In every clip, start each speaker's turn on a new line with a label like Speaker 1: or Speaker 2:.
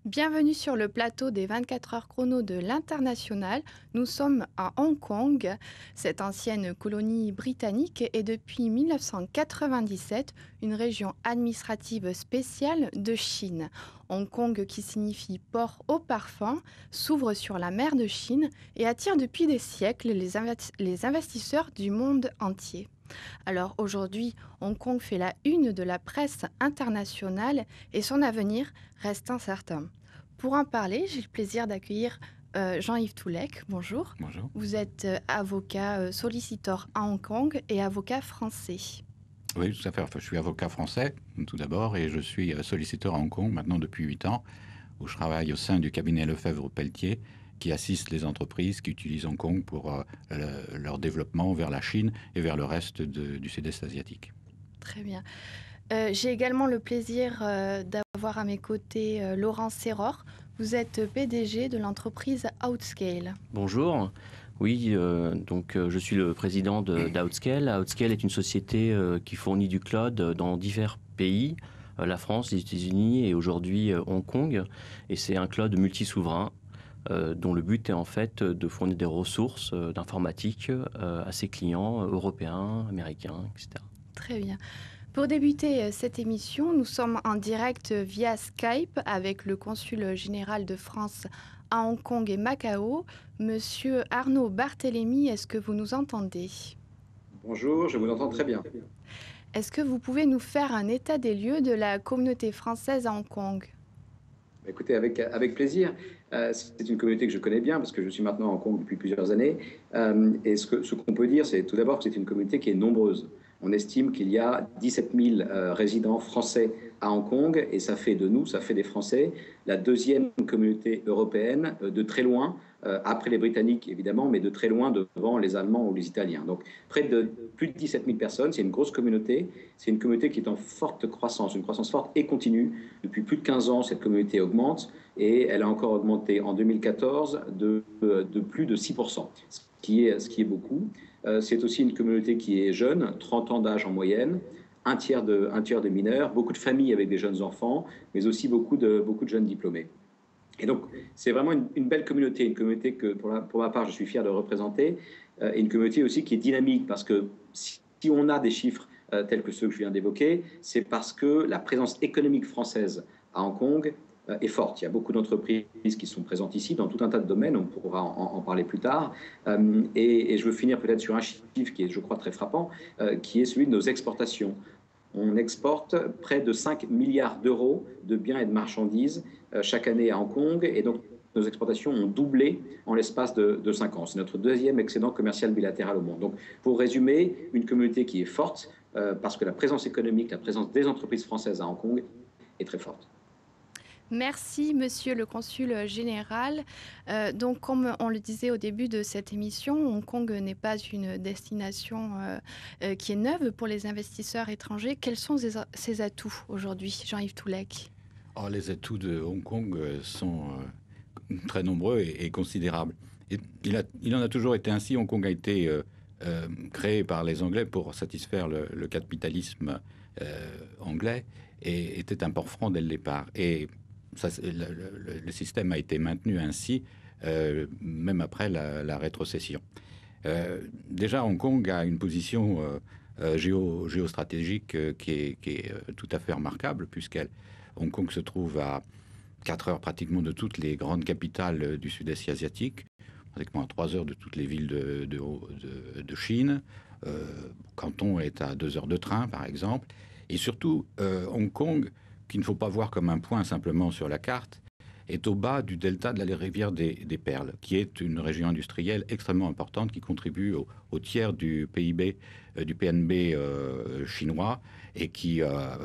Speaker 1: Bienvenue sur le plateau des 24 heures chrono de l'International. Nous sommes à Hong Kong. Cette ancienne colonie britannique est depuis 1997 une région administrative spéciale de Chine. Hong Kong, qui signifie port au parfum, s'ouvre sur la mer de Chine et attire depuis des siècles les investisseurs du monde entier. Alors aujourd'hui, Hong Kong fait la une de la presse internationale et son avenir reste incertain. Pour en parler, j'ai le plaisir d'accueillir Jean-Yves Toulek. Bonjour.
Speaker 2: Bonjour.
Speaker 1: Vous êtes avocat solliciteur à Hong Kong et avocat français.
Speaker 2: Oui, tout à fait. Enfin, je suis avocat français, tout d'abord, et je suis solliciteur à Hong Kong maintenant depuis 8 ans, où je travaille au sein du cabinet Lefebvre-Pelletier, qui assiste les entreprises qui utilisent Hong Kong pour leur développement vers la Chine et vers le reste du sud-est asiatique.
Speaker 1: Très bien. J'ai également le plaisir d'avoir à mes côtés Laurent Serror. Vous êtes PDG de l'entreprise Outscale.
Speaker 3: Bonjour. Oui, je suis le président d'Outscale. Outscale est une société qui fournit du cloud dans divers pays, la France, les États-Unis et aujourd'hui Hong Kong. Et c'est un cloud multi-souverain dont le but est en fait de fournir des ressources d'informatique à ses clients européens, américains, etc.
Speaker 1: Très bien. Pour débuter cette émission, nous sommes en direct via Skype avec le consul général de France à Hong Kong et Macao, Monsieur Arnaud Barthélémy. Est-ce que vous nous entendez?
Speaker 4: Bonjour, je vous entends très bien.
Speaker 1: Est-ce que vous pouvez nous faire un état des lieux de la communauté française à Hong Kong?
Speaker 4: Écoutez, avec plaisir. C'est une communauté que je connais bien parce que je suis maintenant à Hong Kong depuis plusieurs années. Et ce qu'on peut dire, c'est tout d'abord que c'est une communauté qui est nombreuse. On estime qu'il y a 17 000 résidents français à Hong Kong et ça fait de nous, ça fait des Français, la deuxième communauté européenne de très loin, après les Britanniques évidemment, mais de très loin devant les Allemands ou les Italiens. Donc près de plus de 17 000 personnes, c'est une grosse communauté, c'est une communauté qui est en forte croissance, une croissance forte et continue. Depuis plus de 15 ans, cette communauté augmente et elle a encore augmenté en 2014 de plus de 6%, ce qui est beaucoup. C'est aussi une communauté qui est jeune, 30 ans d'âge en moyenne, un tiers de mineurs, beaucoup de familles avec des jeunes enfants, mais aussi beaucoup de jeunes diplômés. Et donc, c'est vraiment une belle communauté, une communauté que, pour ma part, je suis fier de représenter, et une communauté aussi qui est dynamique, parce que si on a des chiffres tels que ceux que je viens d'évoquer, c'est parce que la présence économique française à Hong Kong est forte. Il y a beaucoup d'entreprises qui sont présentes ici dans tout un tas de domaines, on pourra en parler plus tard. Et je veux finir peut-être sur un chiffre qui est, je crois, très frappant, qui est celui de nos exportations. On exporte près de 5 milliards d'euros de biens et de marchandises chaque année à Hong Kong, et donc nos exportations ont doublé en l'espace de 5 ans. C'est notre deuxième excédent commercial bilatéral au monde. Donc, pour résumer, une communauté qui est forte, parce que la présence économique, la présence des entreprises françaises à Hong Kong est très forte.
Speaker 1: Merci, Monsieur le Consul général. Donc, comme on le disait au début de cette émission, Hong Kong n'est pas une destination qui est neuve pour les investisseurs étrangers. Quels sont ses atouts aujourd'hui, Jean-Yves Toulek?
Speaker 2: Les atouts de Hong Kong sont très nombreux et considérables. Il en a toujours été ainsi. Hong Kong a été créé par les Anglais pour satisfaire le capitalisme anglais et était un port franc dès le départ. Et ça, le système a été maintenu ainsi, même après la rétrocession. Déjà, Hong Kong a une position géostratégique qui est tout à fait remarquable, Hong Kong se trouve à 4 heures pratiquement de toutes les grandes capitales du sud-est asiatique, pratiquement à 3 heures de toutes les villes de Chine. Canton est à 2 heures de train, par exemple. Et surtout, Hong Kong, qu'il ne faut pas voir comme un point simplement sur la carte, est au bas du delta de la rivière des Perles, qui est une région industrielle extrêmement importante qui contribue au tiers du PIB, du PNB chinois, et qui a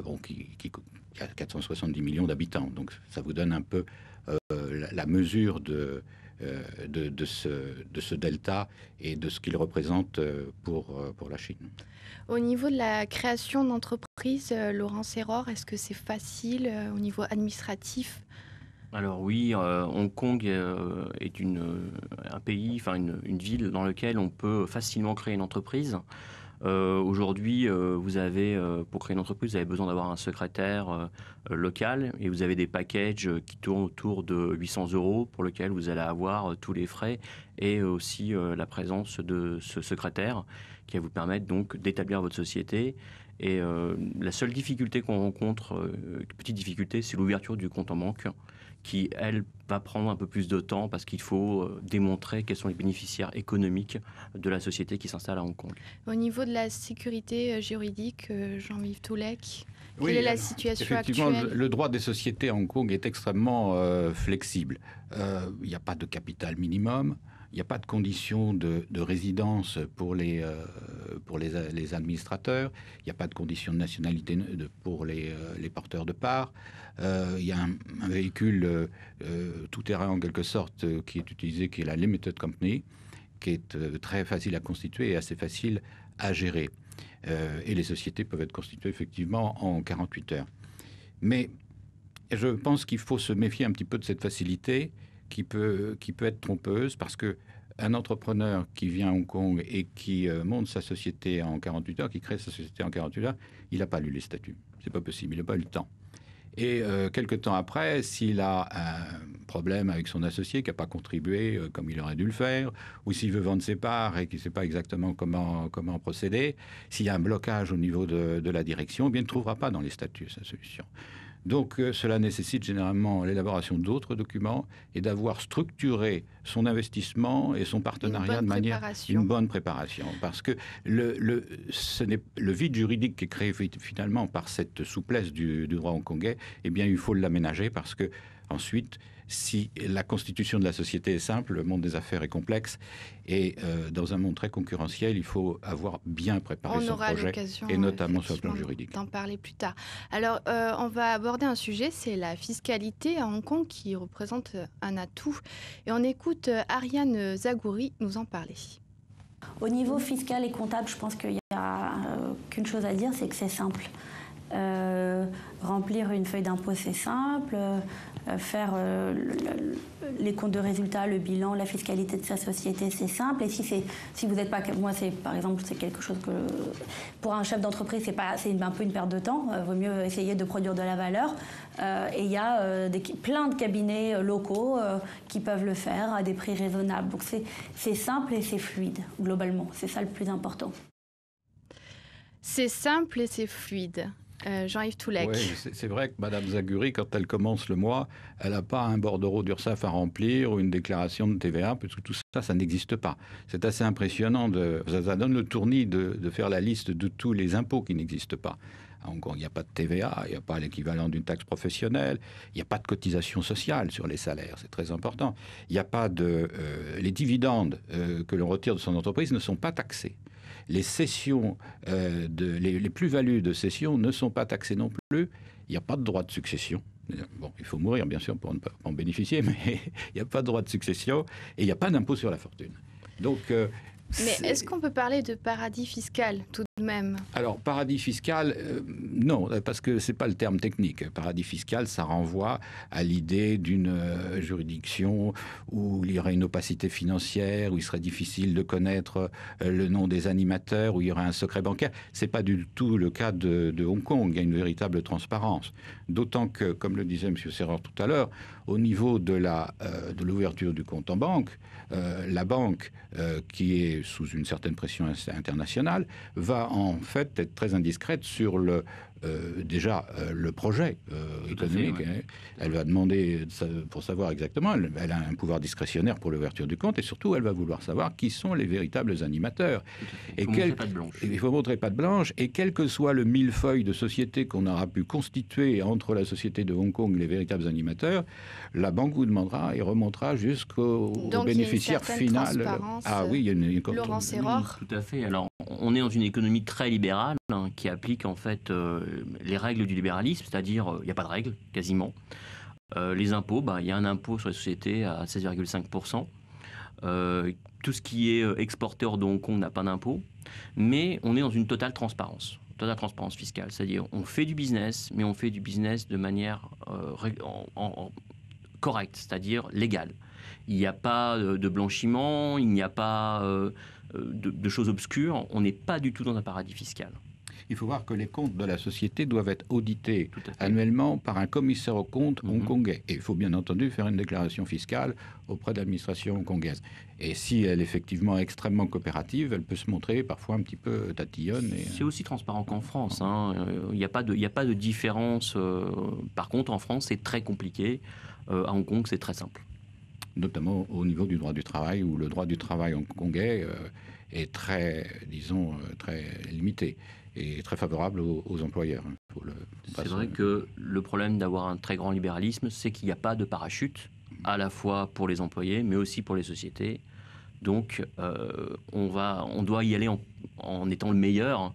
Speaker 2: 470 millions d'habitants. Donc ça vous donne un peu la mesure de ce delta et de ce qu'il représente pour la Chine.
Speaker 1: Au niveau de la création d'entreprises, Laurent Serror, est-ce que c'est facile au niveau administratif?
Speaker 3: Alors oui, Hong Kong est un pays, enfin une ville dans laquelle on peut facilement créer une entreprise. Aujourd'hui, vous avez, pour créer une entreprise, vous avez besoin d'avoir un secrétaire local et vous avez des packages qui tournent autour de 800 € pour lequel vous allez avoir tous les frais et aussi la présence de ce secrétaire qui va vous permettre donc d'établir votre société. Et la seule difficulté qu'on rencontre, petite difficulté, c'est l'ouverture du compte en banque qui, elle, va prendre un peu plus de temps parce qu'il faut démontrer quels sont les bénéficiaires économiques de la société qui s'installe à Hong Kong.
Speaker 1: Au niveau de la sécurité juridique, Jean-Yves Toulek,
Speaker 2: Oui,
Speaker 1: quelle est la situation
Speaker 2: effectivement,
Speaker 1: actuelle?
Speaker 2: le droit des sociétés à Hong Kong est extrêmement flexible. Il n'y a pas de capital minimum, il n'y a pas de conditions de résidence pour les administrateurs, il n'y a pas de conditions de nationalité pour les porteurs de parts. Il y a un véhicule tout-terrain en quelque sorte qui est utilisé, qui est la Limited Company, qui est très facile à constituer et assez facile à gérer. Et les sociétés peuvent être constituées effectivement en 48 heures. Mais je pense qu'il faut se méfier un petit peu de cette facilité qui peut être trompeuse, parce qu'un entrepreneur qui vient à Hong Kong et qui monte sa société en 48 heures, qui crée sa société en 48 heures, il n'a pas lu les statuts. C'est pas possible, il n'a pas eu le temps. Et quelques temps après, s'il a un problème avec son associé qui n'a pas contribué comme il aurait dû le faire, ou s'il veut vendre ses parts et qu'il ne sait pas exactement comment procéder, s'il y a un blocage au niveau de la direction, eh bien, il ne trouvera pas dans les statuts sa solution. Donc cela nécessite généralement l'élaboration d'autres documents et d'avoir structuré son investissement et son partenariat de manière une bonne préparation. Parce que le vide juridique qui est créé finalement par cette souplesse du droit hongkongais, eh bien il faut l'aménager, parce que ensuite, si la constitution de la société est simple, le monde des affaires est complexe, et dans un monde très concurrentiel, il faut avoir bien préparé son projet, et notamment sur le plan juridique.
Speaker 1: D'en parler plus tard. Alors, on va aborder un sujet, c'est la fiscalité à Hong Kong qui représente un atout. Et on écoute Ariane Zagouri nous en parler.
Speaker 5: Au niveau fiscal et comptable, je pense qu'il n'y a qu'une chose à dire, c'est que c'est simple. Remplir une feuille d'impôt, c'est simple. Faire les comptes de résultats, le bilan, la fiscalité de sa société, c'est simple. Et si vous n'êtes pas... Moi, par exemple, c'est quelque chose que... Pour un chef d'entreprise, c'est un peu une perte de temps. Vaut mieux essayer de produire de la valeur. Et il y a plein de cabinets locaux qui peuvent le faire à des prix raisonnables. Donc c'est simple et c'est fluide, globalement. C'est ça le plus important.
Speaker 1: C'est simple et c'est fluide. Jean-Yves Toulek.
Speaker 2: Oui, c'est vrai que Mme Zagouri, quand elle commence le mois, elle n'a pas un bordereau d'URSSAF à remplir ou une déclaration de TVA, parce que tout ça, ça n'existe pas. C'est assez impressionnant. Ça donne le tournis de faire la liste de tous les impôts qui n'existent pas. À Hong Kong, il n'y a pas de TVA, il n'y a pas l'équivalent d'une taxe professionnelle, il n'y a pas de cotisation sociale sur les salaires, c'est très important. Il n'y a pas les dividendes que l'on retire de son entreprise ne sont pas taxés. Les cessions, les plus-values de cession ne sont pas taxées non plus. Il n'y a pas de droit de succession. Bon, il faut mourir, bien sûr, pour ne pas en bénéficier, mais il n'y a pas de droit de succession et il n'y a pas d'impôt sur la fortune. Donc,
Speaker 1: mais est-ce qu'on peut parler de paradis fiscal tout de même? Alors,
Speaker 2: paradis fiscal, non, parce que ce n'est pas le terme technique. Paradis fiscal, ça renvoie à l'idée d'une juridiction où il y aurait une opacité financière, où il serait difficile de connaître le nom des animateurs, où il y aurait un secret bancaire. Ce n'est pas du tout le cas de Hong Kong. Il y a une véritable transparence. D'autant que, comme le disait M. Serreur tout à l'heure, au niveau de l'ouverture du compte en banque, la banque, qui est sous une certaine pression internationale, va en fait être très indiscrète sur le projet économique.
Speaker 3: Fait, ouais.
Speaker 2: Elle va demander pour savoir exactement, elle a un pouvoir discrétionnaire pour l'ouverture du compte, et surtout elle va vouloir savoir qui sont les véritables animateurs.
Speaker 3: Il faut montrer patte blanche.
Speaker 2: Il faut montrer patte blanche, et quel que soit le millefeuille de sociétés qu'on aura pu constituer entre la société de Hong Kong et les véritables animateurs, la banque vous demandera et remontera jusqu'au bénéficiaire final.
Speaker 1: Ah oui,
Speaker 2: il y a une
Speaker 1: Laurent Serreur.
Speaker 3: Tout à fait. Alors, on est dans une économie très libérale qui applique en fait les règles du libéralisme, c'est-à-dire il n'y a pas de règles quasiment. Les impôts, il y a un impôt sur les sociétés à 16,5%. Tout ce qui est exporté hors de Hong Kong n'a pas d'impôt, mais on est dans une totale transparence fiscale, c'est-à-dire on fait du business, mais on fait du business de manière correcte, c'est-à-dire légale. Il n'y a pas de blanchiment, il n'y a pas de choses obscures. On n'est pas du tout dans un paradis fiscal.
Speaker 2: Il faut voir que les comptes de la société doivent être audités annuellement par un commissaire aux comptes hongkongais. Et il faut bien entendu faire une déclaration fiscale auprès de l'administration hongkongaise. Et si elle est effectivement extrêmement coopérative, elle peut se montrer parfois un petit peu tatillonne.
Speaker 3: C'est aussi transparent qu'en France. Il n'y a pas de différence. Par contre, en France, c'est très compliqué. À Hong Kong, c'est très simple.
Speaker 2: Notamment au niveau du droit du travail, où le droit du travail hongkongais est très, disons, très limité et très favorable aux employeurs.
Speaker 3: C'est vrai que le problème d'avoir un très grand libéralisme, c'est qu'il n'y a pas de parachute, à la fois pour les employés, mais aussi pour les sociétés. Donc, on doit y aller en étant le meilleur.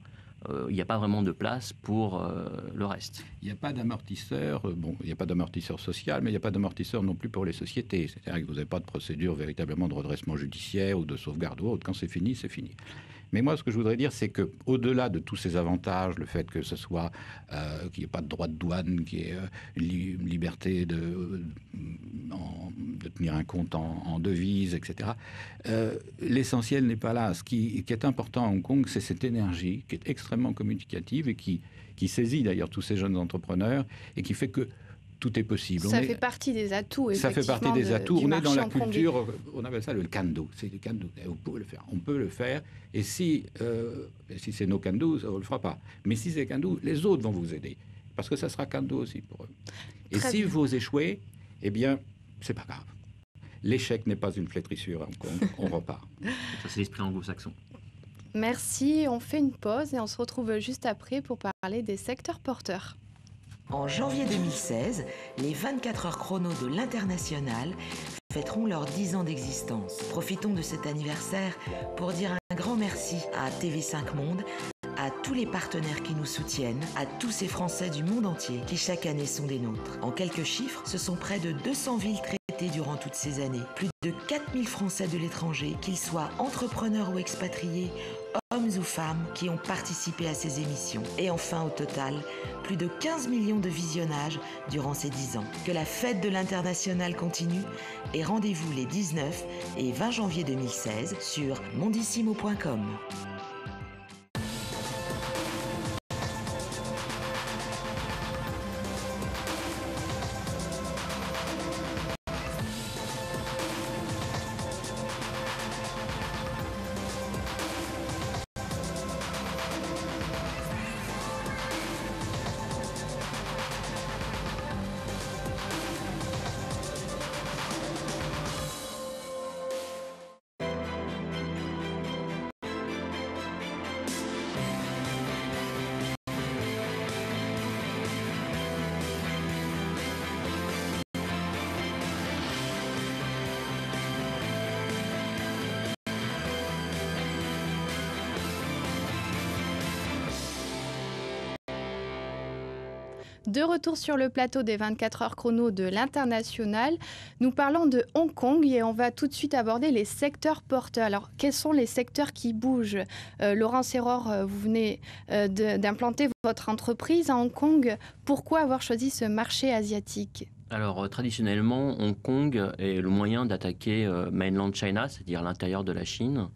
Speaker 3: Il n'y a pas vraiment de place pour le reste.
Speaker 2: Il n'y a pas d'amortisseur, il n'y a pas d'amortisseur social, mais il n'y a pas d'amortisseur non plus pour les sociétés. C'est-à-dire que vous n'avez pas de procédure véritablement de redressement judiciaire ou de sauvegarde ou autre. Quand c'est fini, c'est fini. Mais moi, ce que je voudrais dire, c'est qu'au-delà de tous ces avantages, le fait que ce soit qu'il n'y ait pas de droit de douane, qu'il y ait une liberté de tenir un compte en devises, etc., l'essentiel n'est pas là. Ce qui est important à Hong Kong, c'est cette énergie qui est extrêmement communicative et qui saisit d'ailleurs tous ces jeunes entrepreneurs et qui fait que tout est possible.
Speaker 1: Ça fait partie des atouts,
Speaker 2: effectivement. Ça fait partie des atouts. On est dans la culture, on appelle ça le can-do. C'est du can-do. Vous pouvez le faire. On peut le faire. Et si c'est no can-do, on ne le fera pas. Mais si c'est can-do, les autres vont vous aider. Parce que ça sera can-do aussi pour eux. Et si vous échouez, eh bien, c'est pas grave. L'échec n'est pas une flétrissure à Hong Kong. On repart.
Speaker 3: Ça, c'est l'esprit anglo-saxon.
Speaker 1: Merci. On fait une pause et on se retrouve juste après pour parler des secteurs porteurs.
Speaker 6: En janvier 2016, les 24 heures chrono de l'International fêteront leurs 10 ans d'existence. Profitons de cet anniversaire pour dire un grand merci à TV5 Monde, à tous les partenaires qui nous soutiennent, à tous ces Français du monde entier qui chaque année sont des nôtres. En quelques chiffres, ce sont près de 200 villes traitées durant toutes ces années. Plus de 4000 Français de l'étranger, qu'ils soient entrepreneurs ou expatriés, hommes ou femmes qui ont participé à ces émissions. Et enfin, au total, plus de 15 millions de visionnages durant ces 10 ans. Que la fête de l'International continue et rendez-vous les 19 et 20 janvier 2016 sur mondissimo.com.
Speaker 1: De retour sur le plateau des 24 heures chrono de l'International, nous parlons de Hong Kong et on va tout de suite aborder les secteurs porteurs. Alors, quels sont les secteurs qui bougent ? Laurent Serror, vous venez d'implanter votre entreprise à Hong Kong. Pourquoi avoir choisi ce marché asiatique ?
Speaker 3: Alors, traditionnellement, Hong Kong est le moyen d'attaquer mainland China, c'est-à-dire l'intérieur de la Chine,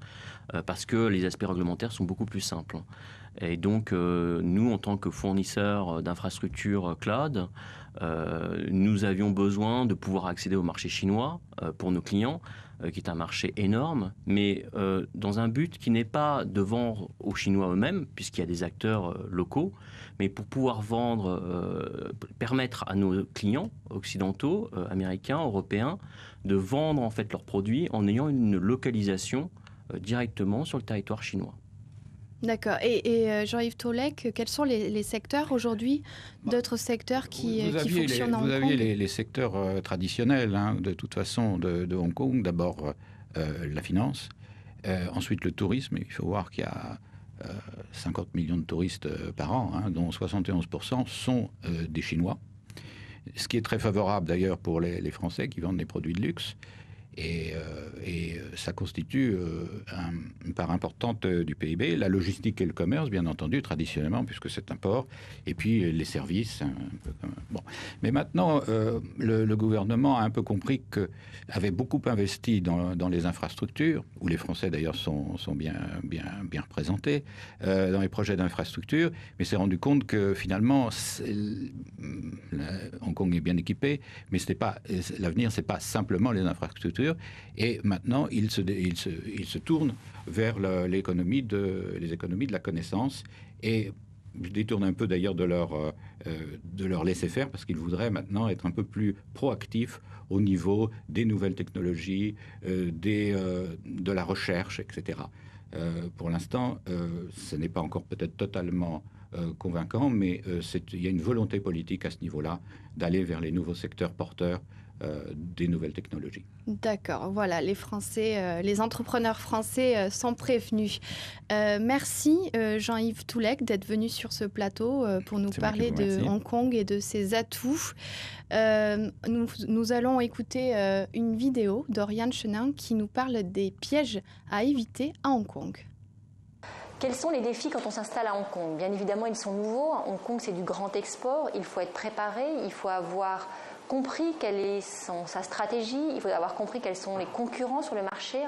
Speaker 3: parce que les aspects réglementaires sont beaucoup plus simples. Et donc, nous, en tant que fournisseurs d'infrastructures cloud, nous avions besoin de pouvoir accéder au marché chinois pour nos clients, qui est un marché énorme, mais dans un but qui n'est pas de vendre aux Chinois eux-mêmes, puisqu'il y a des acteurs locaux, mais pour pouvoir vendre, permettre à nos clients occidentaux, américains, européens, de vendre en fait leurs produits en ayant une localisation directement sur le territoire chinois.
Speaker 1: D'accord. Et Jean-Yves Tolec, quels sont les secteurs aujourd'hui, d'autres secteurs qui fonctionnent en Hong Kong ?
Speaker 2: Vous aviez les secteurs traditionnels, de toute façon, de Hong Kong. D'abord, la finance. Ensuite, le tourisme. Il faut voir qu'il y a 50 millions de touristes par an, dont 71% sont des Chinois. Ce qui est très favorable, d'ailleurs, pour les Français qui vendent des produits de luxe. Et ça constitue une part importante du PIB. La logistique et le commerce, bien entendu, traditionnellement, puisque c'est un port, et puis les services. Bon. Mais maintenant, le gouvernement a un peu compris avait beaucoup investi dans les infrastructures, où les Français d'ailleurs sont bien représentés, dans les projets d'infrastructures, mais s'est rendu compte que finalement, Hong Kong est bien équipé, mais l'avenir, c'est pas simplement les infrastructures. Et maintenant, ils se tournent vers les économies de la connaissance et je détourne un peu d'ailleurs de leur laisser-faire parce qu'ils voudraient maintenant être un peu plus proactifs au niveau des nouvelles technologies, de la recherche, etc. Pour l'instant, ce n'est pas encore peut-être totalement convaincant, mais il y a une volonté politique à ce niveau-là d'aller vers les nouveaux secteurs porteurs des nouvelles technologies.
Speaker 1: D'accord, voilà, les Français, les entrepreneurs français sont prévenus. Merci Jean-Yves Toulec d'être venu sur ce plateau pour nous parler de Hong Kong et de ses atouts. Nous allons écouter une vidéo d'Oriane Chenin qui nous parle des pièges à éviter à Hong Kong.
Speaker 7: Quels sont les défis quand on s'installe à Hong Kong? Bien évidemment, ils sont nouveaux. Hong Kong, c'est du grand export. Il faut être préparé, il faut avoir compris quelle est sa stratégie, il faut avoir compris quels sont les concurrents sur le marché.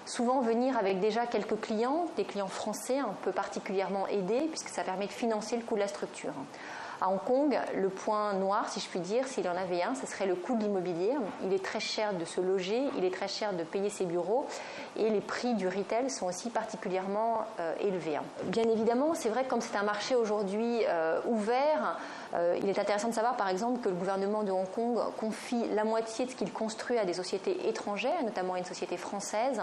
Speaker 7: Souvent venir avec déjà quelques clients, des clients français, peut particulièrement aider puisque ça permet de financer le coût de la structure. À Hong Kong, le point noir, si je puis dire, s'il y en avait un, ce serait le coût de l'immobilier. Il est très cher de se loger, il est très cher de payer ses bureaux et les prix du retail sont aussi particulièrement élevés. Bien évidemment, c'est vrai que comme c'est un marché aujourd'hui ouvert, il est intéressant de savoir par exemple que le gouvernement de Hong Kong confie la moitié de ce qu'il construit à des sociétés étrangères, notamment à une société française.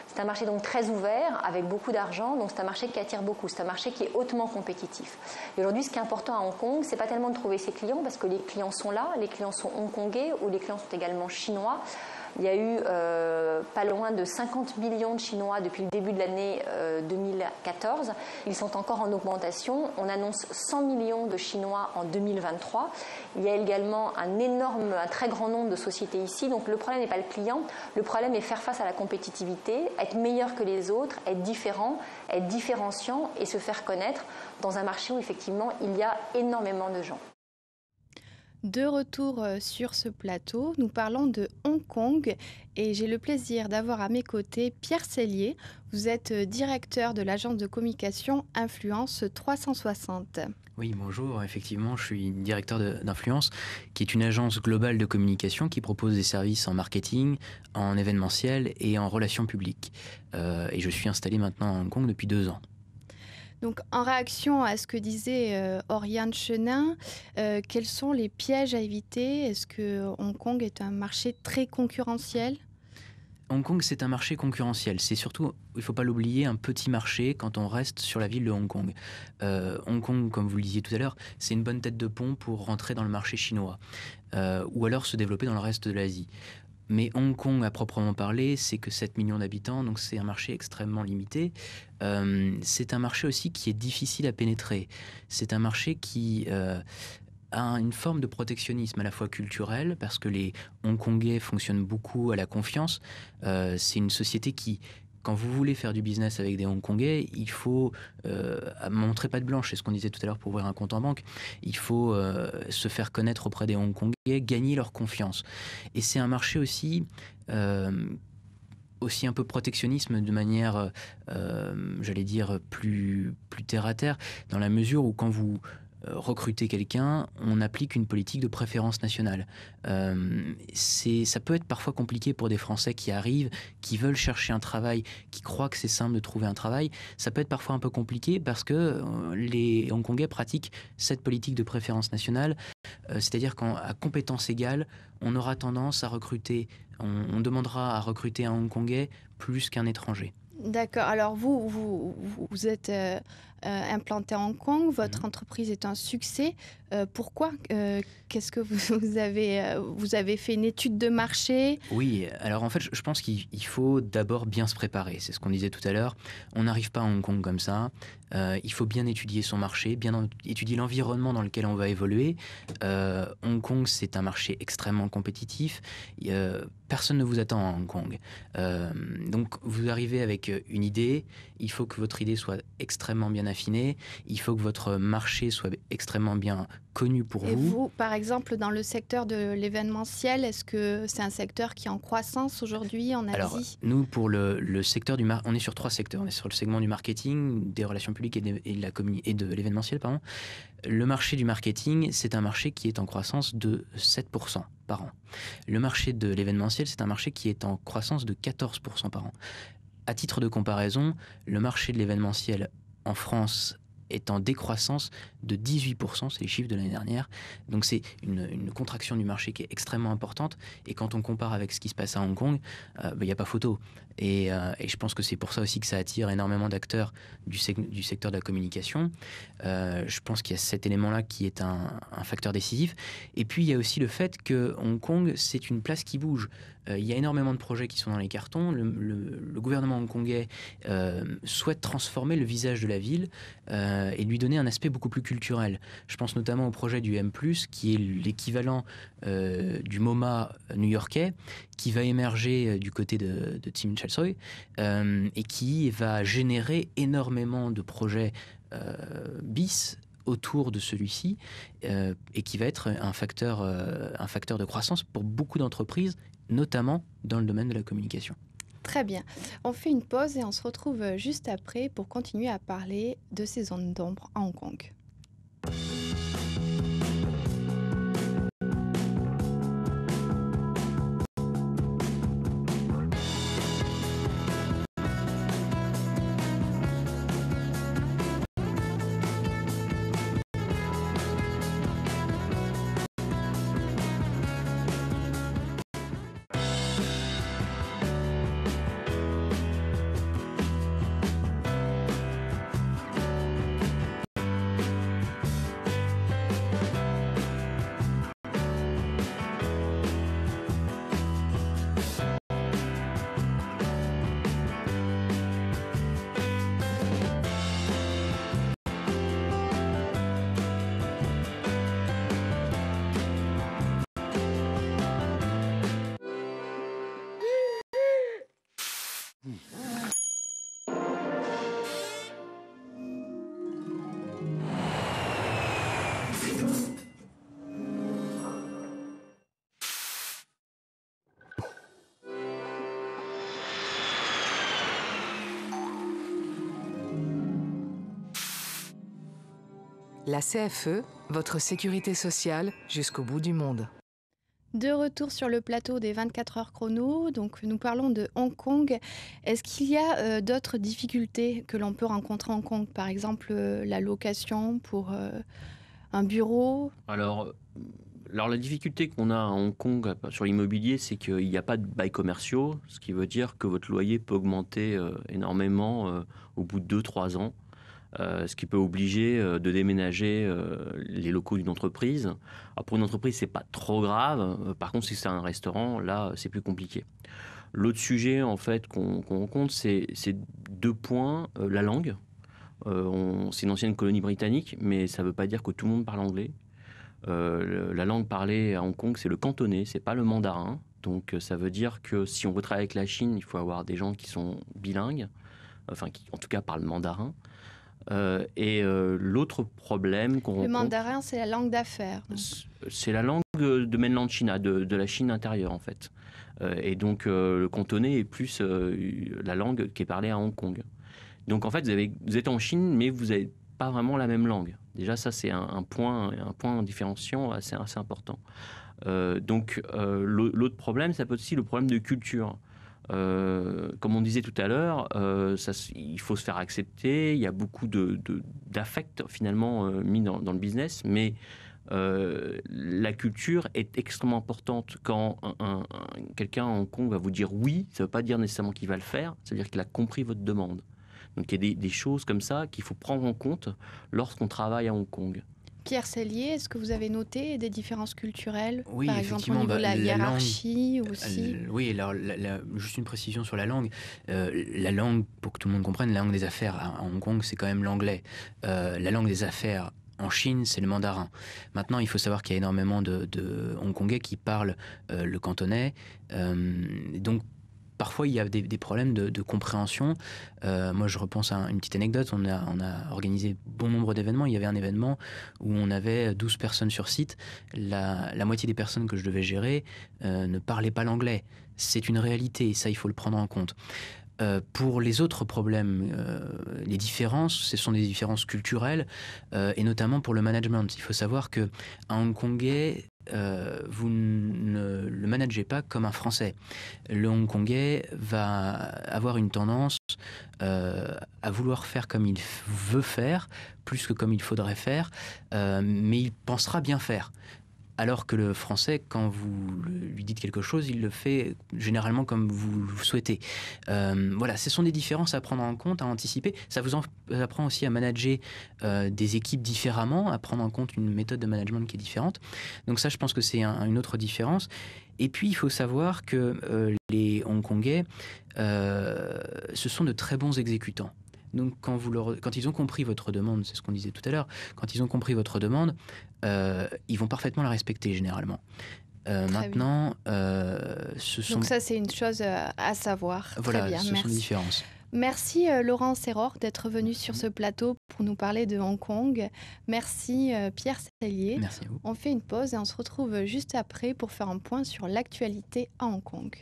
Speaker 7: C'est un marché donc très ouvert, avec beaucoup d'argent, donc c'est un marché qui attire beaucoup, c'est un marché qui est hautement compétitif. Et aujourd'hui, ce qui est important à Hong Kong, c'est pas tellement de trouver ses clients, parce que les clients sont là, les clients sont hongkongais ou les clients sont également chinois. Il y a eu pas loin de 50 millions de Chinois depuis le début de l'année 2014. Ils sont encore en augmentation. On annonce 100 millions de Chinois en 2023. Il y a également un très grand nombre de sociétés ici. Donc le problème n'est pas le client. Le problème est faire face à la compétitivité, être meilleur que les autres, être différent, être différenciant et se faire connaître dans un marché où effectivement il y a énormément de gens.
Speaker 1: De retour sur ce plateau, nous parlons de Hong Kong et j'ai le plaisir d'avoir à mes côtés Pierre Sellier. Vous êtes directeur de l'agence de communication Influence 360.
Speaker 8: Oui, bonjour. Effectivement, je suis directeur d'Influence, qui est une agence globale de communication qui propose des services en marketing, en événementiel et en relations publiques. Et je suis installé maintenant à Hong Kong depuis 2 ans.
Speaker 1: Donc, en réaction à ce que disait Oriane Chenin, quels sont les pièges à éviter? Est-ce que Hong Kong est un marché très concurrentiel?
Speaker 8: Hong Kong, c'est un marché concurrentiel. C'est surtout, il ne faut pas l'oublier, un petit marché quand on reste sur la ville de Hong Kong. Hong Kong, comme vous le disiez tout à l'heure, c'est une bonne tête de pont pour rentrer dans le marché chinois ou alors se développer dans le reste de l'Asie. Mais Hong Kong, à proprement parler, c'est que 7 millions d'habitants, donc c'est un marché extrêmement limité. C'est un marché aussi qui est difficile à pénétrer. C'est un marché qui a une forme de protectionnisme à la fois culturel, parce que les Hongkongais fonctionnent beaucoup à la confiance. C'est une société qui, quand vous voulez faire du business avec des Hongkongais, il faut montrer patte blanche. C'est ce qu'on disait tout à l'heure pour ouvrir un compte en banque. Il faut se faire connaître auprès des Hongkongais, gagner leur confiance. Et c'est un marché aussi un peu protectionnisme de manière, j'allais dire, plus terre à terre, dans la mesure où quand vous recruter quelqu'un, on applique une politique de préférence nationale. Ça peut être parfois compliqué pour des Français qui arrivent, qui veulent chercher un travail, qui croient que c'est simple de trouver un travail. Ça peut être parfois un peu compliqué parce que les Hongkongais pratiquent cette politique de préférence nationale, c'est-à-dire qu'à compétence égale, on aura tendance à recruter, on demandera à recruter un Hongkongais plus qu'un étranger.
Speaker 1: D'accord. Alors vous êtes implanté à Hong Kong. Votre entreprise est un succès. Pourquoi Qu'est-ce que vous avez fait une étude de marché?
Speaker 8: Oui, alors en fait, je pense qu'il faut d'abord bien se préparer. C'est ce qu'on disait tout à l'heure. On n'arrive pas à Hong Kong comme ça. Il faut bien étudier son marché, bien étudier l'environnement dans lequel on va évoluer. Hong Kong, c'est un marché extrêmement compétitif. Personne ne vous attend à Hong Kong. Donc, vous arrivez avec une idée. Il faut que votre idée soit extrêmement bien affinée. Il faut que votre marché soit extrêmement bien connu pour vous.
Speaker 1: Et vous, par exemple, dans le secteur de l'événementiel, est-ce que c'est un secteur qui est en croissance aujourd'hui en Asie?
Speaker 8: Alors, nous, pour le secteur on est sur 3 secteurs. On est sur le segment du marketing, des relations publiques et de l'événementiel, pardon. Le marché du marketing, c'est un marché qui est en croissance de 7% par an. Le marché de l'événementiel, c'est un marché qui est en croissance de 14% par an. À titre de comparaison, le marché de l'événementiel en France est en décroissance de 18%, c'est les chiffres de l'année dernière. Donc c'est une contraction du marché qui est extrêmement importante. Et quand on compare avec ce qui se passe à Hong Kong, il n'y a pas photo. Et je pense que c'est pour ça aussi que ça attire énormément d'acteurs du secteur de la communication. Je pense qu'il y a cet élément-là qui est un facteur décisif. Et puis il y a aussi le fait que Hong Kong, c'est une place qui bouge. Il y a énormément de projets qui sont dans les cartons. Le gouvernement hongkongais souhaite transformer le visage de la ville et lui donner un aspect beaucoup plus culturel. Je pense notamment au projet du M+, qui est l'équivalent du MoMA new-yorkais, qui va émerger du côté de Tim Chalsoy et qui va générer énormément de projets bis autour de celui-ci et qui va être un facteur de croissance pour beaucoup d'entreprises, notamment dans le domaine de la communication.
Speaker 1: Très bien. On fait une pause et on se retrouve juste après pour continuer à parler de ces zones d'ombre à Hong Kong.
Speaker 9: La CFE, votre sécurité sociale jusqu'au bout du monde.
Speaker 1: De retour sur le plateau des 24 heures chrono, donc nous parlons de Hong Kong. Est-ce qu'il y a d'autres difficultés que l'on peut rencontrer à Hong Kong? Par exemple, la location pour un bureau?
Speaker 3: Alors, la difficulté qu'on a à Hong Kong sur l'immobilier, c'est qu'il n'y a pas de bails commerciaux, ce qui veut dire que votre loyer peut augmenter énormément au bout de 2-3 ans. Ce qui peut obliger de déménager les locaux d'une entreprise. Alors pour une entreprise, c'est pas trop grave. Par contre, si c'est un restaurant, là, c'est plus compliqué. L'autre sujet, en fait, qu'on rencontre, c'est 2 points. La langue. C'est une ancienne colonie britannique, mais ça ne veut pas dire que tout le monde parle anglais. La langue parlée à Hong Kong, c'est le cantonais, c'est pas le mandarin. Donc ça veut dire que si on veut travailler avec la Chine, il faut avoir des gens qui sont bilingues, enfin qui en tout cas parlent mandarin. L'autre problème qu'on rencontre...
Speaker 1: Le mandarin, c'est la langue d'affaires.
Speaker 3: C'est la langue de mainland China, de la Chine intérieure en fait. Et donc le cantonais est plus la langue qui est parlée à Hong Kong. Donc en fait, vous êtes en Chine, mais vous n'avez pas vraiment la même langue. Déjà, ça c'est un point différenciant assez important. L'autre problème, ça peut être aussi le problème de culture. Comme on disait tout à l'heure, il faut se faire accepter. Il y a beaucoup d'affect finalement mis dans le business, mais la culture est extrêmement importante. Quand quelqu'un à Hong Kong va vous dire oui, ça ne veut pas dire nécessairement qu'il va le faire, ça veut dire qu'il a compris votre demande. Donc il y a des choses comme ça qu'il faut prendre en compte lorsqu'on travaille à Hong Kong.
Speaker 1: Pierre Sellier, est-ce que vous avez noté des différences culturelles?
Speaker 8: Oui,
Speaker 1: par exemple au
Speaker 8: effectivement,
Speaker 1: niveau de la
Speaker 8: la
Speaker 1: hiérarchie aussi?
Speaker 8: Oui, alors juste une précision sur la langue. La langue, pour que tout le monde comprenne, la langue des affaires à Hong Kong, c'est quand même l'anglais. La langue des affaires en Chine, c'est le mandarin. Maintenant, il faut savoir qu'il y a énormément de Hongkongais qui parlent le cantonais. Donc, parfois, il y a des problèmes de compréhension. Moi, je repense à une petite anecdote. On a organisé bon nombre d'événements. Il y avait un événement où on avait 12 personnes sur site. La moitié des personnes que je devais gérer ne parlaient pas l'anglais. C'est une réalité, et ça, il faut le prendre en compte. Pour les autres problèmes, les différences, ce sont des différences culturelles, et notamment pour le management. Il faut savoir qu'un Hongkongais, vous ne le managez pas comme un Français. Le Hongkongais va avoir une tendance à vouloir faire comme il veut faire, plus que comme il faudrait faire, mais il pensera bien faire. Alors que le Français, quand vous lui dites quelque chose, il le fait généralement comme vous le souhaitez. Voilà, ce sont des différences à prendre en compte, à anticiper. Ça vous apprend aussi à manager des équipes différemment, à prendre en compte une méthode de management qui est différente. Donc ça, je pense que c'est une autre différence. Et puis, il faut savoir que les Hongkongais, ce sont de très bons exécutants. Donc, quand ils ont compris votre demande, c'est ce qu'on disait tout à l'heure, quand ils ont compris votre demande, ils vont parfaitement la respecter généralement. Maintenant,
Speaker 1: Donc ça, c'est une chose à savoir.
Speaker 8: Voilà,
Speaker 1: Très bien,
Speaker 8: ce
Speaker 1: merci.
Speaker 8: sont des différences.
Speaker 1: Merci Laurent Serror d'être venu sur ce plateau pour nous parler de Hong Kong. Merci Pierre Sellier.
Speaker 8: Merci à vous.
Speaker 1: On fait une pause et on se retrouve juste après pour faire un point sur l'actualité à Hong Kong.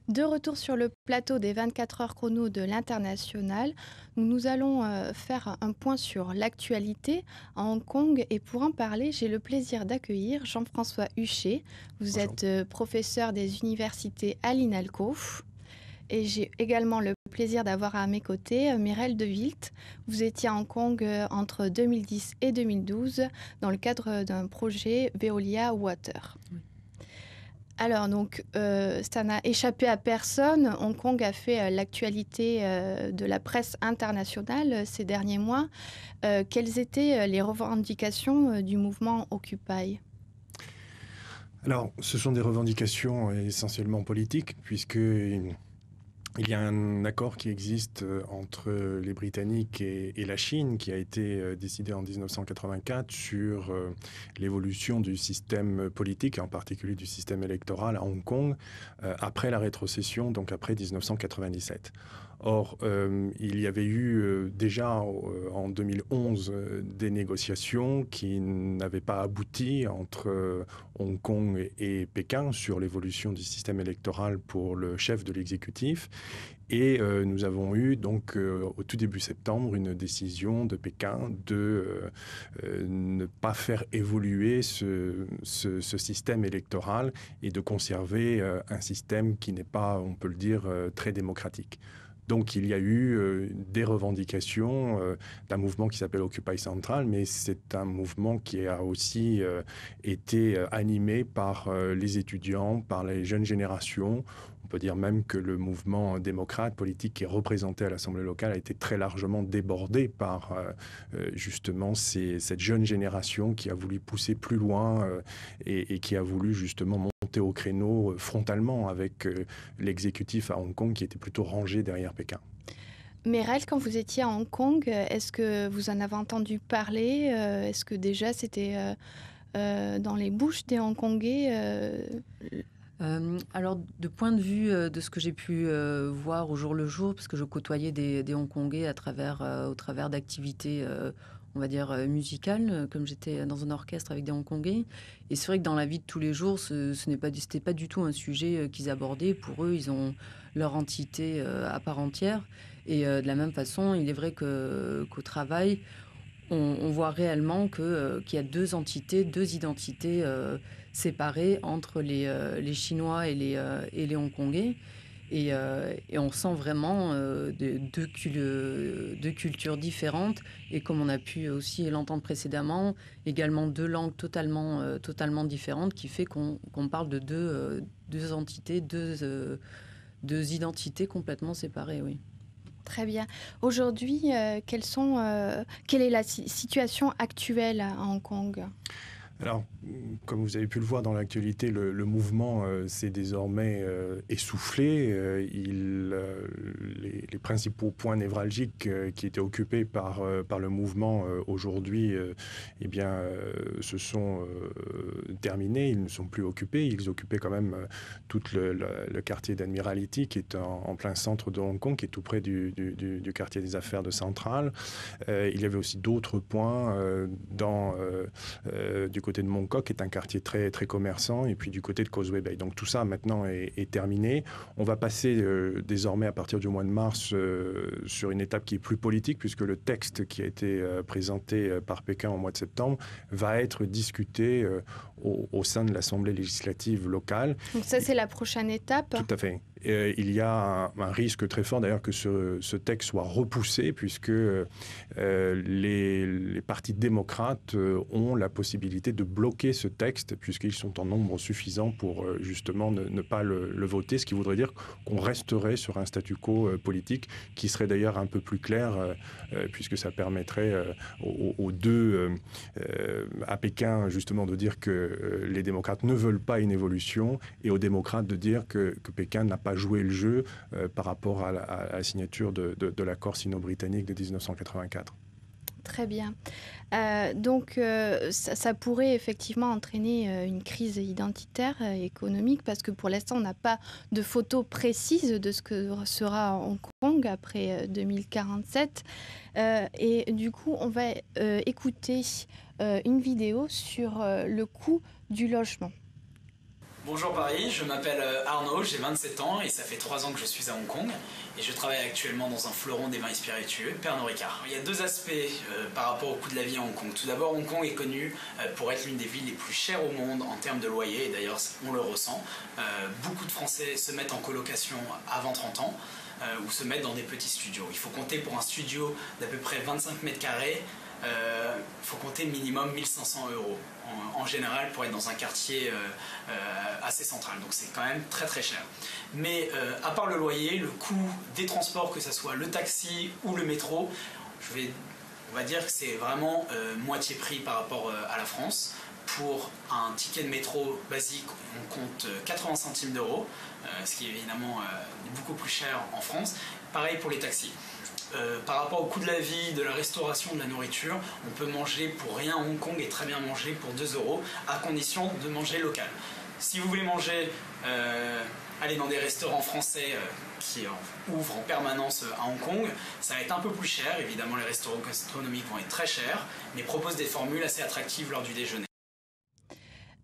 Speaker 1: De retour sur le plateau des 24 heures chrono de l'International, nous allons faire un point sur l'actualité à Hong Kong et pour en parler, j'ai le plaisir d'accueillir Jean-François Huchet. Vous
Speaker 10: Bonjour.
Speaker 1: êtes professeur des universités à l'INALCO et j'ai également le plaisir d'avoir à mes côtés Mireille De Wilt. Vous étiez à Hong Kong entre 2010 et 2012 dans le cadre d'un projet Veolia Water.
Speaker 8: Oui.
Speaker 1: Alors, donc, ça n'a échappé à personne. Hong Kong a fait l'actualité de la presse internationale ces derniers mois. Quelles étaient les revendications du mouvement Occupy ?
Speaker 10: Alors, ce sont des revendications essentiellement politiques, puisqu'il y a un accord qui existe entre les Britanniques et la Chine qui a été décidé en 1984 sur l'évolution du système politique, en particulier du système électoral à Hong Kong, après la rétrocession, donc après 1997. Or, il y avait eu déjà en 2011 des négociations qui n'avaient pas abouti entre Hong Kong et Pékin sur l'évolution du système électoral pour le chef de l'exécutif. Et nous avons eu donc au tout début septembre une décision de Pékin de ne pas faire évoluer ce système électoral et de conserver un système qui n'est pas, on peut le dire, très démocratique. Donc il y a eu des revendications d'un mouvement qui s'appelle Occupy Central, mais c'est un mouvement qui a aussi été animé par les étudiants, par les jeunes générations. On peut dire même que le mouvement démocrate politique qui est représenté à l'Assemblée locale a été très largement débordé par justement cette jeune génération qui a voulu pousser plus loin et qui a voulu justement monter au créneau frontalement avec l'exécutif à Hong Kong qui était plutôt rangé derrière Pékin.
Speaker 1: Meral, quand vous étiez à Hong Kong, est-ce que vous en avez entendu parler? Est-ce que déjà c'était dans les bouches des Hongkongais?
Speaker 11: Alors, de point de vue de ce que j'ai pu voir au jour le jour, parce que je côtoyais des Hongkongais au travers d'activités, on va dire, musicales, comme j'étais dans un orchestre avec des Hongkongais. Et c'est vrai que dans la vie de tous les jours, c'était pas du tout un sujet qu'ils abordaient. Pour eux, ils ont leur entité à part entière. Et de la même façon, il est vrai qu'au travail, on voit réellement qu'il y a deux entités, deux identités séparées entre les Chinois et les Hongkongais. Et on sent vraiment deux cultures différentes. Et comme on a pu aussi l'entendre précédemment, également deux langues totalement différentes, qui fait qu'on parle de deux entités, deux identités complètement séparées, oui.
Speaker 1: Très bien. Aujourd'hui, quelle est la situation actuelle à Hong Kong?
Speaker 10: Alors, comme vous avez pu le voir dans l'actualité, le mouvement s'est désormais essoufflé. Les principaux points névralgiques qui étaient occupés par le mouvement aujourd'hui se sont terminés. Ils ne sont plus occupés. Ils occupaient quand même tout le quartier d'Admiralty qui est en plein centre de Hong Kong, qui est tout près du quartier des affaires de Central. Il y avait aussi d'autres points du côté de Mong Kok, qui est un quartier très, très commerçant, et puis du côté de Causeway Bay. Donc tout ça maintenant est terminé. On va passer désormais à partir du mois de mars sur une étape qui est plus politique, puisque le texte qui a été présenté par Pékin au mois de septembre va être discuté au sein de l'Assemblée législative locale.
Speaker 1: Donc ça, c'est la prochaine étape?
Speaker 10: Tout à fait. Il y a un risque très fort d'ailleurs que ce texte soit repoussé, puisque les partis démocrates ont la possibilité de bloquer ce texte, puisqu'ils sont en nombre suffisant pour justement ne pas le voter, ce qui voudrait dire qu'on resterait sur un statu quo politique qui serait d'ailleurs un peu plus clair, puisque ça permettrait aux deux, à Pékin justement, de dire que les démocrates ne veulent pas une évolution, et aux démocrates de dire que Pékin n'a pas joué le jeu par rapport à la signature de l'accord sino-britannique de 1984.
Speaker 1: Très bien. Donc, ça pourrait effectivement entraîner une crise identitaire et économique, parce que pour l'instant, on n'a pas de photos précises de ce que sera Hong Kong après 2047. Et du coup, on va écouter une vidéo sur le coût du logement.
Speaker 12: Bonjour Paris, je m'appelle Arnaud, j'ai 27 ans et ça fait 3 ans que je suis à Hong Kong et je travaille actuellement dans un fleuron des vins et spiritueux, Pernod Ricard. Il y a deux aspects par rapport au coût de la vie à Hong Kong. Tout d'abord, Hong Kong est connu pour être l'une des villes les plus chères au monde en termes de loyer, et d'ailleurs on le ressent. Beaucoup de Français se mettent en colocation avant 30 ans ou se mettent dans des petits studios. Il faut compter pour un studio d'à peu près 25 mètres carrés, faut compter minimum 1500 € en général pour être dans un quartier assez central, donc c'est quand même très très cher. Mais à part le loyer, le coût des transports, que ce soit le taxi ou le métro, on va dire que c'est vraiment moitié prix par rapport à la France. Pour un ticket de métro basique, on compte 80 centimes d'euros, ce qui est évidemment beaucoup plus cher en France. Pareil pour les taxis. Par rapport au coût de la vie, de la restauration, de la nourriture, on peut manger pour rien à Hong Kong et très bien manger pour 2 €, à condition de manger local. Si vous voulez manger, aller dans des restaurants français qui ouvrent en permanence à Hong Kong, ça va être un peu plus cher. Évidemment, les restaurants gastronomiques vont être très chers, mais proposent des formules assez attractives lors du déjeuner.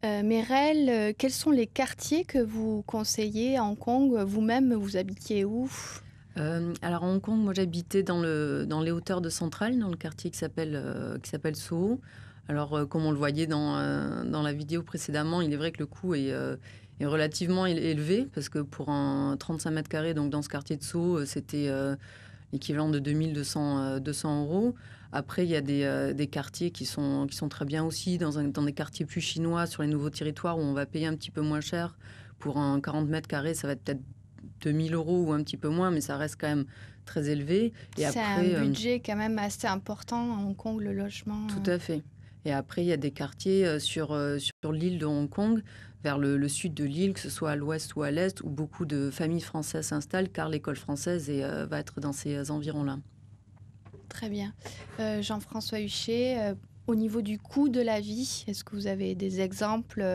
Speaker 1: Meral, quels sont les quartiers que vous conseillez à Hong Kong? Vous-même, vous habitiez où?
Speaker 11: Alors à Hong Kong, moi j'habitais dans les hauteurs de Central, dans le quartier qui s'appelle Soho. Alors comme on le voyait dans la vidéo précédemment, il est vrai que le coût est relativement élevé, parce que pour un 35 mètres carrés, donc dans ce quartier de Soho, c'était l'équivalent de 2200 €. Après, il y a des quartiers qui sont très bien aussi, dans des quartiers plus chinois, sur les nouveaux territoires, où on va payer un petit peu moins cher. Pour un 40 mètres carrés, ça va être peut-être 2000 € ou un petit peu moins, mais ça reste quand même très élevé.
Speaker 1: C'est après, un budget quand même assez important à Hong Kong, le logement.
Speaker 11: Tout à fait. Et après, il y a des quartiers sur l'île de Hong Kong, vers le sud de l'île, que ce soit à l'ouest ou à l'est, où beaucoup de familles françaises s'installent, car l'école française va être dans ces environs-là.
Speaker 1: Très bien. Jean-François Huchet, au niveau du coût de la vie, est-ce que vous avez des exemples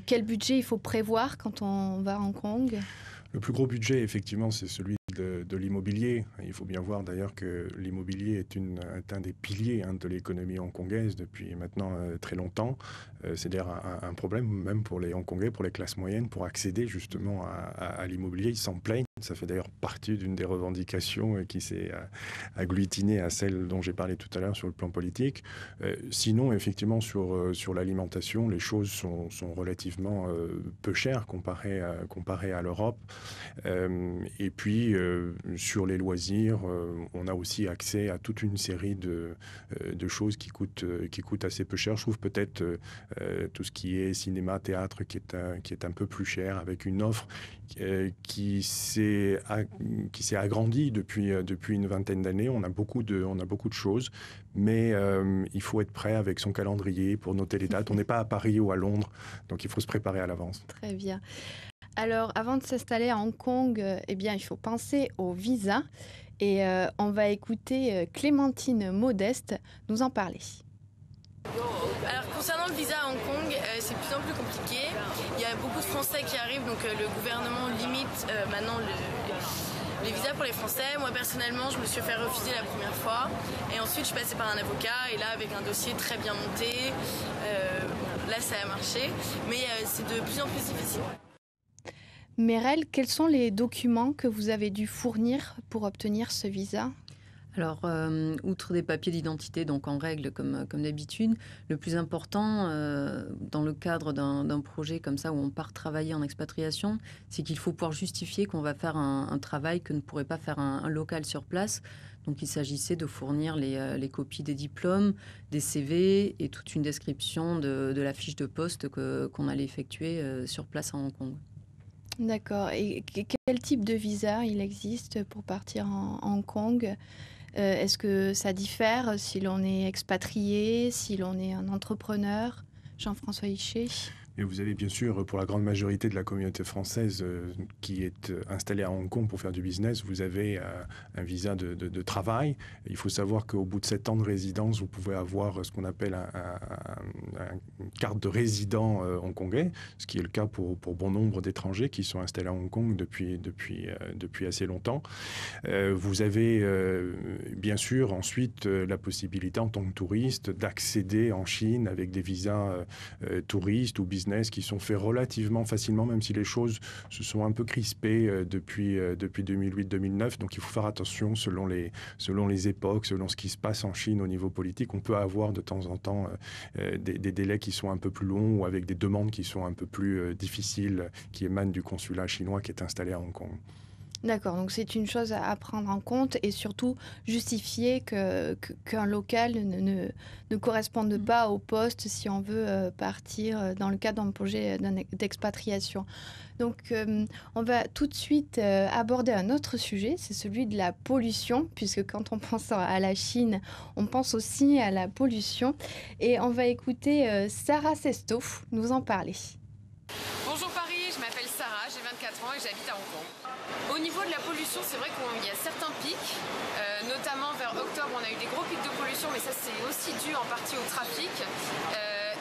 Speaker 1: quel budget il faut prévoir quand on va à Hong Kong ?
Speaker 10: Le plus gros budget, effectivement, c'est celui de l'immobilier. Il faut bien voir d'ailleurs que l'immobilier est un des piliers de l'économie hongkongaise depuis maintenant très longtemps. C'est d'ailleurs un problème même pour les Hongkongais, pour les classes moyennes, pour accéder justement à l'immobilier. Ils s'en plaignent. Ça fait d'ailleurs partie d'une des revendications qui s'est agglutinée à celle dont j'ai parlé tout à l'heure sur le plan politique. Sinon, effectivement, sur l'alimentation, les choses sont relativement peu chères comparées à l'Europe. Et puis, sur les loisirs, on a aussi accès à toute une série de choses qui coûtent assez peu cher. Je trouve peut-être tout ce qui est cinéma, théâtre, qui est un peu plus cher, avec une offre qui s'est agrandie depuis une vingtaine d'années. On a beaucoup de choses, mais il faut être prêt avec son calendrier pour noter les dates. On n'est pas à Paris ou à Londres, donc il faut se préparer à l'avance.
Speaker 1: Très bien. Alors, avant de s'installer à Hong Kong, il faut penser au visa. Et on va écouter Clémentine Modeste nous en parler.
Speaker 13: Alors, concernant le visa à Hong Kong, c'est de plus en plus compliqué. Il y a beaucoup de Français qui arrivent, donc le gouvernement limite maintenant les visas pour les Français. Moi, personnellement, je me suis fait refuser la première fois. Et ensuite, je suis passée par un avocat. Et là, avec un dossier très bien monté, là, ça a marché. Mais c'est de plus en plus difficile.
Speaker 1: Merel, quels sont les documents que vous avez dû fournir pour obtenir ce visa ?
Speaker 11: Alors, outre des papiers d'identité, donc en règle comme d'habitude, le plus important dans le cadre d'un projet comme ça où on part travailler en expatriation, c'est qu'il faut pouvoir justifier qu'on va faire un travail que ne pourrait pas faire un local sur place. Donc, il s'agissait de fournir les copies des diplômes, des CV et toute une description de la fiche de poste qu'on allait effectuer sur place à Hong Kong.
Speaker 1: D'accord. Et quel type de visa il existe pour partir en Hong Kong ? Est-ce que ça diffère si l'on est expatrié, si l'on est un entrepreneur ? Jean-François Huchet.
Speaker 10: Et vous avez bien sûr, pour la grande majorité de la communauté française qui est installée à Hong Kong pour faire du business, vous avez un visa de travail. Il faut savoir qu'au bout de 7 ans de résidence, vous pouvez avoir ce qu'on appelle une carte de résident hongkongais, ce qui est le cas pour bon nombre d'étrangers qui sont installés à Hong Kong depuis assez longtemps. Vous avez bien sûr ensuite la possibilité en tant que touriste d'accéder en Chine avec des visas touristes ou business qui sont faits relativement facilement, même si les choses se sont un peu crispées depuis 2008-2009. Donc il faut faire attention selon les époques, selon ce qui se passe en Chine au niveau politique. On peut avoir de temps en temps des délais qui sont un peu plus longs ou avec des demandes qui sont un peu plus difficiles qui émanent du consulat chinois qui est installé à Hong Kong.
Speaker 1: D'accord, donc c'est une chose à prendre en compte et surtout justifier qu'un local ne corresponde pas au poste si on veut partir dans le cadre d'un projet d'expatriation. Donc on va tout de suite aborder un autre sujet, c'est celui de la pollution, puisque quand on pense à la Chine, on pense aussi à la pollution. Et on va écouter Sarah Sesto nous en parler.
Speaker 14: Bonjour Paris, je m'appelle Sarah, j'ai 24 ans et j'habite à Hong Kong. Au niveau de la pollution, c'est vrai qu'il y a certains pics, notamment vers octobre, on a eu des gros pics de pollution, mais ça c'est aussi dû en partie au trafic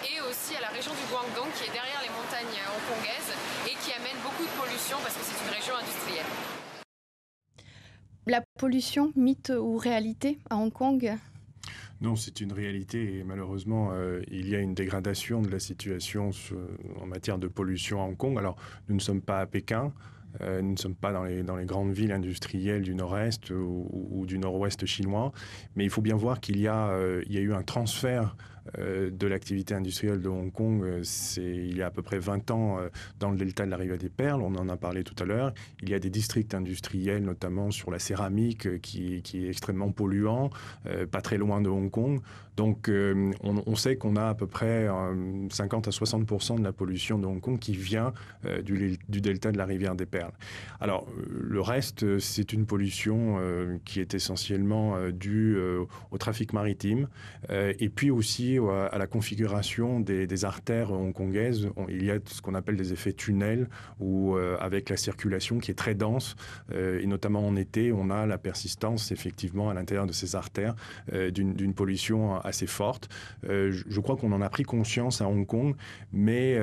Speaker 14: et aussi à la région du Guangdong qui est derrière les montagnes hongkongaises et qui amène beaucoup de pollution parce que c'est une région industrielle.
Speaker 1: La pollution, mythe ou réalité à Hong Kong ?
Speaker 10: Non, c'est une réalité et malheureusement, il y a une dégradation de la situation en matière de pollution à Hong Kong. Alors, nous ne sommes pas à Pékin. Nous ne sommes pas dans les grandes villes industrielles du nord-est ou du nord-ouest chinois, mais il faut bien voir qu'il y a eu un transfert de l'activité industrielle de Hong Kong, il y a à peu près 20 ans dans le delta de la rivière des Perles, on en a parlé tout à l'heure. Il y a des districts industriels, notamment sur la céramique, qui est extrêmement polluant, pas très loin de Hong Kong. Donc on sait qu'on a à peu près 50 à 60% de la pollution de Hong Kong qui vient du delta de la rivière des Perles. interne. Alors, le reste, c'est une pollution qui est essentiellement due au trafic maritime et puis aussi à la configuration des artères hongkongaises. Il y a ce qu'on appelle des effets tunnels où, avec la circulation qui est très dense, et notamment en été, on a la persistance effectivement à l'intérieur de ces artères d'une pollution assez forte. Je crois qu'on en a pris conscience à Hong Kong, mais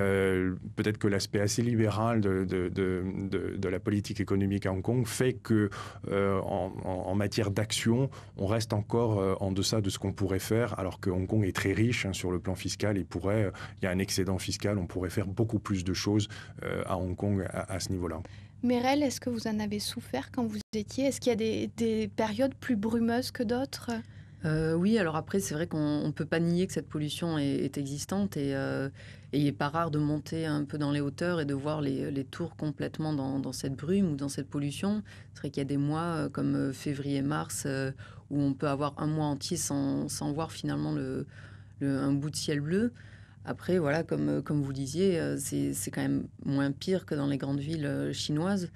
Speaker 10: peut-être que l'aspect assez libéral de la politique économique à Hong Kong fait que en matière d'action, on reste encore en deçà de ce qu'on pourrait faire, alors que Hong Kong est très riche sur le plan fiscal et il y a un excédent fiscal, on pourrait faire beaucoup plus de choses à Hong Kong à ce niveau-là.
Speaker 1: Meryl, est-ce que vous en avez souffert quand vous étiez? Est-ce qu'il y a des périodes plus brumeuses que d'autres?
Speaker 11: Oui, alors après, c'est vrai qu'on ne peut pas nier que cette pollution est existante et il n'est pas rare de monter un peu dans les hauteurs et de voir les tours complètement dans cette brume ou dans cette pollution. C'est vrai qu'il y a des mois comme février-mars où on peut avoir un mois entier sans voir finalement un bout de ciel bleu. Après, voilà, comme vous disiez, c'est quand même moins pire que dans les grandes villes chinoises.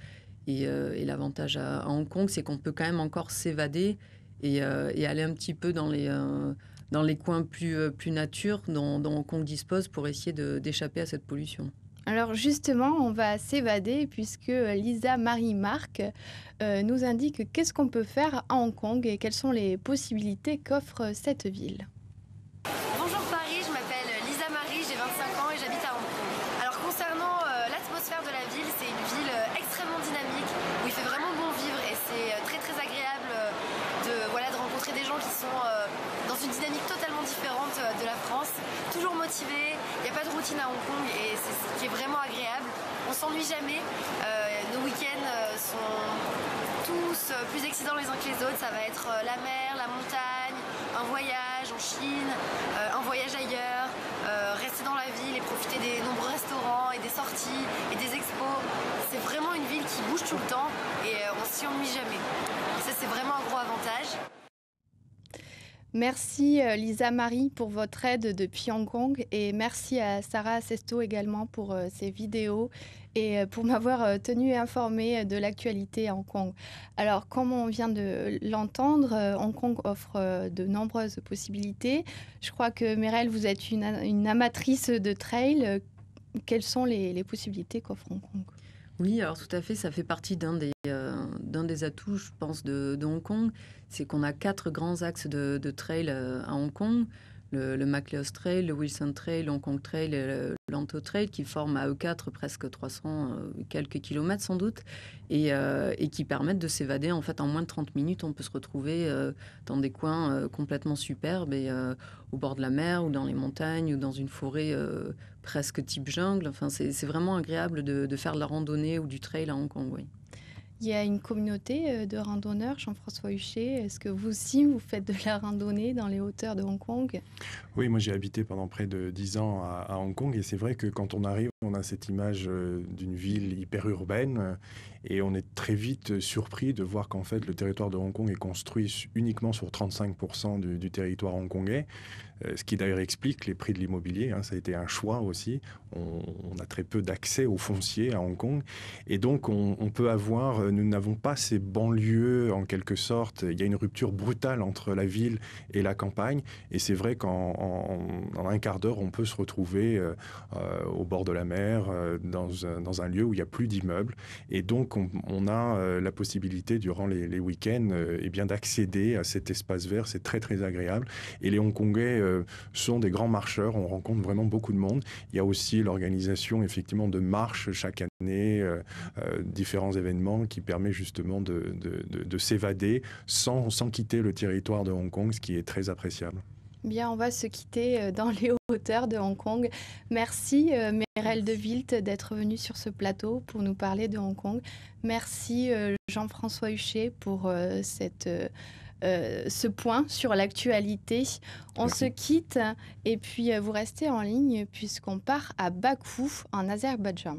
Speaker 11: Et l'avantage à Hong Kong, c'est qu'on peut quand même encore s'évader et aller un petit peu dans les coins plus nature dont Hong Kong dispose pour essayer d'échapper à cette pollution.
Speaker 1: Alors justement, on va s'évader puisque Lisa Marie Marc nous indique qu'est-ce qu'on peut faire à Hong Kong et quelles sont les possibilités qu'offre cette ville.
Speaker 15: Bonjour Paris, je m'appelle Lisa Marie, j'ai 25 ans et j'habite à Hong Kong. Alors concernant l'atmosphère de la ville, c'est une ville extrêmement dynamique où il fait vraiment bon vivre et c'est très très agréable de rencontrer des gens qui sont dans une dynamique totalement différente de la France, toujours motivés, il n'y a pas de routine à Hong Kong et c'est ce qui est vraiment agréable. On s'ennuie jamais, nos week-ends sont tous plus excitants les uns que les autres, ça va être la mer, la montagne, un voyage en Chine, un voyage ailleurs, rester dans la ville et profiter des nombreux restaurants et des sorties et des expos. C'est vraiment une ville qui bouge tout le temps et on s'y ennuie jamais. Ça, c'est vraiment un gros avantage.
Speaker 1: Merci Lisa Marie pour votre aide depuis Hong Kong et merci à Sarah Sesto également pour ses vidéos et pour m'avoir tenue informée de l'actualité à Hong Kong. Alors, comme on vient de l'entendre, Hong Kong offre de nombreuses possibilités. Je crois que Meryl, vous êtes une amatrice de trail. Quelles sont les possibilités qu'offre Hong Kong ?
Speaker 11: Oui, alors tout à fait, ça fait partie d'un des atouts, je pense, de Hong Kong. C'est qu'on a 4 grands axes de trail à Hong Kong. Le Macleod Trail, le Wilson Trail, le Hong Kong Trail et le Lantau Trail qui forment à eux 4 presque 300 quelques kilomètres sans doute et qui permettent de s'évader en fait en moins de 30 minutes. On peut se retrouver dans des coins complètement superbes et au bord de la mer ou dans les montagnes ou dans une forêt presque type jungle. Enfin, c'est vraiment agréable de faire de la randonnée ou du trail à Hong Kong, oui.
Speaker 1: Il y a une communauté de randonneurs, Jean-François Huchet. Est-ce que vous aussi, vous faites de la randonnée dans les hauteurs de Hong Kong ?
Speaker 10: Oui, moi j'ai habité pendant près de 10 ans à Hong Kong et c'est vrai que quand on arrive, on a cette image d'une ville hyper urbaine et on est très vite surpris de voir qu'en fait le territoire de Hong Kong est construit uniquement sur 35% du territoire hongkongais. Ce qui d'ailleurs explique les prix de l'immobilier, ça a été un choix aussi. On a très peu d'accès au foncier à Hong Kong. Et donc, on peut nous n'avons pas ces banlieues en quelque sorte. Il y a une rupture brutale entre la ville et la campagne. Et c'est vrai qu'en un quart d'heure, on peut se retrouver au bord de la mer, dans un lieu où il n'y a plus d'immeubles. Et donc, on a la possibilité, durant les week-ends, d'accéder à cet espace vert. C'est très, très agréable. Et les Hongkongais sont des grands marcheurs, on rencontre vraiment beaucoup de monde. Il y a aussi l'organisation effectivement de marches chaque année, différents événements qui permettent justement de s'évader sans quitter le territoire de Hong Kong, ce qui est très appréciable.
Speaker 1: Bien, on va se quitter dans les hauteurs de Hong Kong. Merci Meryl de Wilt d'être venue sur ce plateau pour nous parler de Hong Kong. Merci Jean-François Huchet pour ce point sur l'actualité. On se quitte et puis vous restez en ligne puisqu'on part à Bakou en Azerbaïdjan.